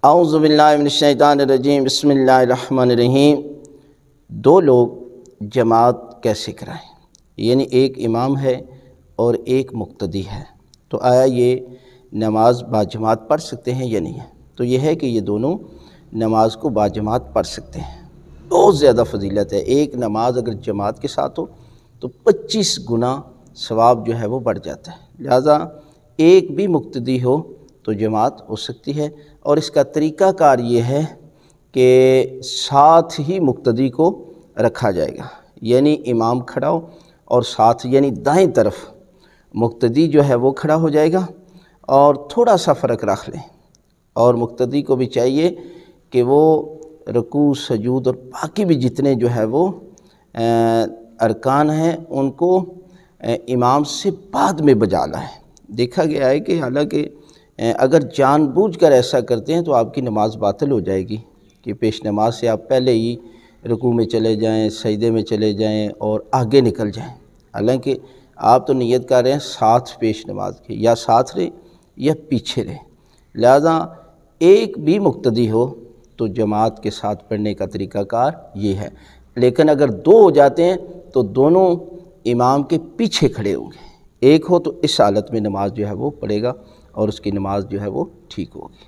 اعوذ باللہ من الشیطان الرجیم، بسم اللہ الرحمن الرحیم۔ دو لوگ جماعت کیسے کرائیں؟ یعنی ایک امام ہے اور ایک مقتدی ہے، تو آیا یہ نماز باجماعت پڑھ سکتے ہیں یا نہیں؟ تو یہ ہے کہ یہ دونوں نماز کو باجماعت پڑھ سکتے ہیں۔ بہت زیادہ فضیلت ہے، ایک نماز اگر جماعت کے ساتھ ہو تو 25 گنا ثواب جو ہے وہ بڑھ جاتا ہے۔ لہٰذا ایک بھی مقتدی ہو تو جماعت ہو سکتی ہے، اور اس کا طریقہ کار یہ ہے کہ ساتھ ہی مقتدی کو رکھا جائے گا، یعنی امام کھڑا ہو اور ساتھ یعنی دائیں طرف مقتدی جو ہے وہ کھڑا ہو جائے گا، اور تھوڑا سا فرق رکھ لیں، اور مقتدی کو بھی چاہیے کہ وہ رکوع سجود اور باقی بھی جتنے جو ہے وہ ارکان ہیں ان کو امام سے بعد میں بجا لائیں۔ دیکھا گیا ہے کہ حالانکہ اگر جان بوجھ کر ایسا کرتے ہیں تو آپ کی نماز باطل ہو جائے گی، کہ پیش نماز سے آپ پہلے ہی رکوع میں چلے جائیں، سجدے میں چلے جائیں اور آگے نکل جائیں، حالانکہ آپ تو نیت کر رہے ہیں ساتھ پیش نماز کے، یا ساتھ رہیں یا پیچھے رہیں۔ لہذا ایک بھی مقتدی ہو تو جماعت کے ساتھ پڑھنے کا طریقہ کار یہ ہے، لیکن اگر دو ہو جاتے ہیں تو دونوں امام کے پیچھے کھڑے ہوں گے۔ ایک ہو تو اس حالت میں نماز جو ہے وہ پڑھے گا اور اس کی نماز جو ہے وہ ٹھیک ہوگی۔